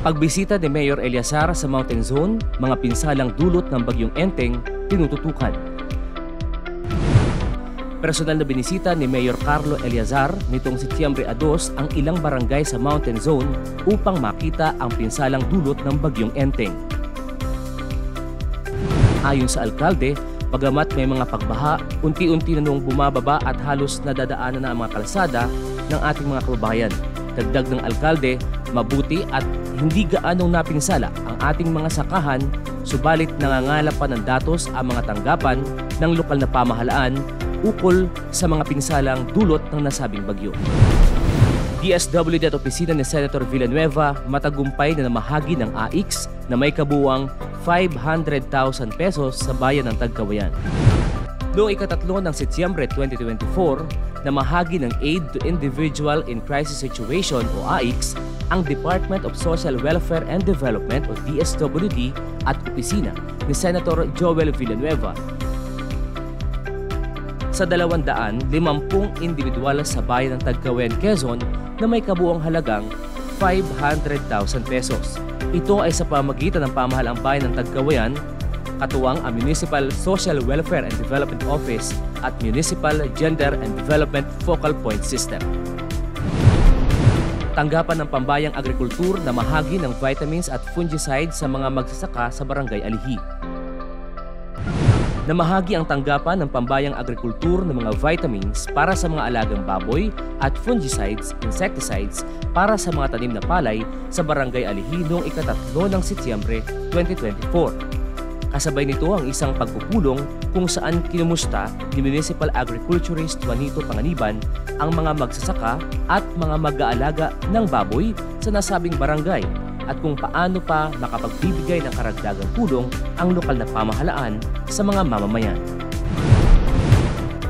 Pagbisita ni Mayor Eleazar sa Mountain Zone, mga pinsalang dulot ng Bagyong Enteng, tinututukan. Personal na binisita ni Mayor Carlo Eleazar nitong Setyembre 2 ang ilang barangay sa Mountain Zone upang makita ang pinsalang dulot ng Bagyong Enteng. Ayon sa alkalde, bagamat may mga pagbaha, unti-unti na nung bumababa at halos nadadaanan na ang mga kalsada ng ating mga kababayan. Dagdag ng alkalde, mabuti at hindi gaanong napinsala ang ating mga sakahan, subalit nangangalap pa ng datos ang mga tanggapan ng lokal na pamahalaan ukol sa mga pinsalang dulot ng nasabing bagyo. DSWD at opisina ni Senator Villanueva matagumpay na namahagi ng AIX na may kabuuang 500,000 pesos sa bayan ng Tagkawayan. Noong ika-3 ng Setyembre 2024, namahagi ng Aid to Individual in Crisis Situation o AIX ang Department of Social Welfare and Development o DSWD at opisina ni Senator Joel Villanueva sa 250 individual sa bayan ng Tagkawayan, Quezon na may kabuuang halagang 500,000 pesos. Ito ay sa pamamagitan ng pamahalaang bayan ng Tagkawayan, katuwang ang Municipal Social Welfare and Development Office at Municipal Gender and Development Focal Point System. Tanggapan ng Pambayang Agrikultur na mahagi ng vitamins at fungicides sa mga magsasaka sa Barangay Alihi. Namahagi ang tanggapan ng Pambayang Agrikultur ng mga vitamins para sa mga alagang baboy at fungicides, insecticides para sa mga tanim na palay sa Barangay Alihi noong ika-3 ng Setyembre 2024. Kasabay nito ang isang pagpupulong kung saan kinumusta ni Municipal Agriculturist Juanito Panganiban ang mga magsasaka at mga mag-aalaga ng baboy sa nasabing barangay at kung paano pa makapagbibigay ng karagdagang tulong ang lokal na pamahalaan sa mga mamamayan.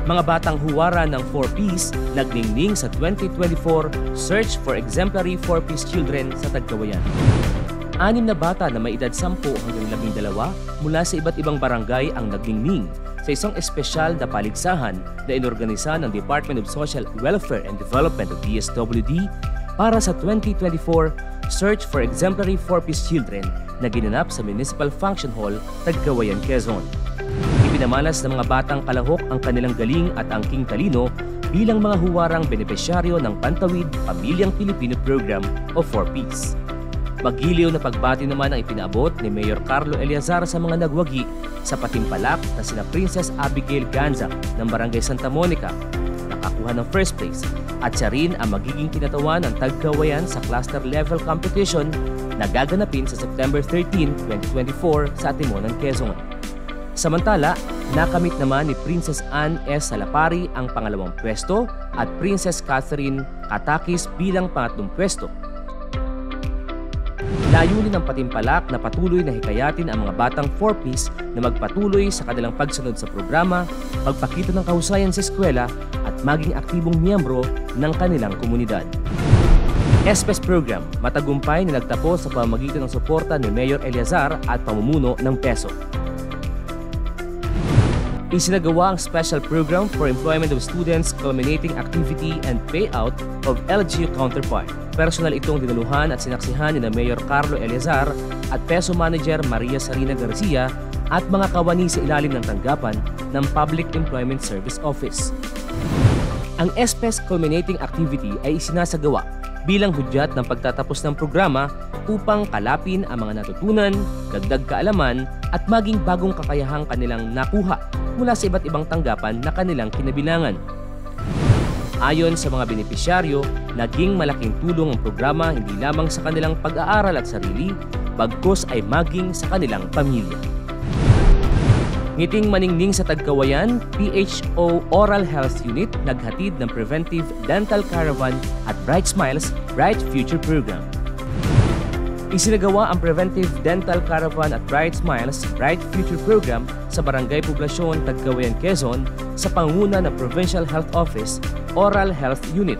Mga batang huwara ng 4Ps nagningning sa 2024 Search for Exemplary 4Ps Children sa Tagkawayan. 6 na bata na may edad 10 hanggang 12 mula sa iba't ibang barangay ang nagningning sa isang espesyal na paligsahan na inorganisa ng Department of Social Welfare and Development o DSWD para sa 2024 Search for Exemplary 4Ps Children na ginanap sa Municipal Function Hall, Tagkawayan, Quezon. Ipinamalas ng mga batang kalahok ang kanilang galing at angking talino bilang mga huwarang benepisyaryo ng Pantawid Pamilyang Pilipino Program o 4Ps. Magiliw na pagbati naman ang ipinaabot ni Mayor Carlo Eleazar sa mga nagwagi sa patimpalak na sina Princess Abigail Ganza ng Barangay Santa Monica, nakakuha ng first place, at siya rin ang magiging kinatawan ng Tagkawayan sa cluster level competition na gaganapin sa September 13, 2024 sa Atimonan, Quezon. Samantala, nakamit naman ni Princess Ann S. Salapari ang pangalawang pwesto at Princess Catherine Katakis bilang pangatlong pwesto. Layunin ng patimpalak na patuloy na hikayatin ang mga batang 4Ps na magpatuloy sa kanilang pagsunod sa programa, pagpakita ng kahusayan sa eskwela at maging aktibong miyembro ng kanilang komunidad. ESPES Program, matagumpay na nagtapos sa pamamagitan ng suporta ni Mayor Eleazar at pamumuno ng PESO. Isinagawa ang Special Program for Employment of Students Culminating Activity and Payout of LGU Counterpart. Personal itong dinaluhan at sinaksihan ni Mayor Carlo Eleazar at PESO Manager Maria Sarina Garcia at mga kawani sa ilalim ng tanggapan ng Public Employment Service Office. Ang ESPES Culminating Activity ay isinasagawa bilang hudyat ng pagtatapos ng programa upang kalapin ang mga natutunan, dagdag kaalaman at maging bagong kakayahang kanilang nakuha mula sa iba't ibang tanggapan na kanilang kinabilangan. Ayon sa mga benepisyaryo, naging malaking tulong ang programa hindi lamang sa kanilang pag-aaral at sarili, bagkus ay maging sa kanilang pamilya. Ngiting maningning sa Tagkawayan, PHO Oral Health Unit naghatid ng Preventive Dental Caravan at Bright Smiles, Bright Future Program. Isinagawa ang Preventive Dental Caravan at Bright Smiles, Bright Future Program sa Barangay Poblasyon, Tagkawayan, Quezon sa pangunguna ng Provincial Health Office Oral Health Unit.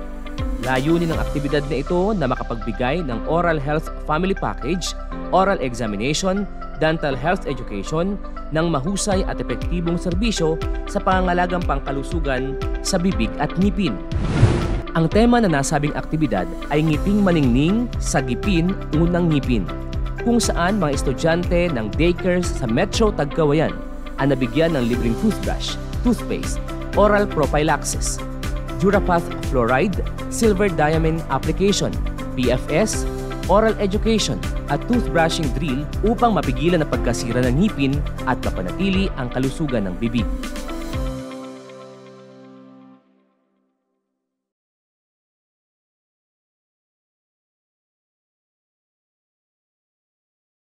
Layunin ng aktibidad na ito na makapagbigay ng Oral Health Family Package, Oral Examination, Dental Health Education ng mahusay at epektibong serbisyo sa pangangalagang pangkalusugan sa bibig at ngipin. Ang tema na nasabing aktibidad ay ngiping maningning sa gipin unang ngipin, kung saan mga estudyante ng daycare sa Metro Tagkawayan ang nabigyan ng libreng toothbrush, toothpaste, oral prophylaxis, Durapath Fluoride, Silver Diamond Application, PFS, oral education at toothbrushing drill upang mapigilan ang pagkasira ng ngipin at mapanatili ang kalusugan ng bibig.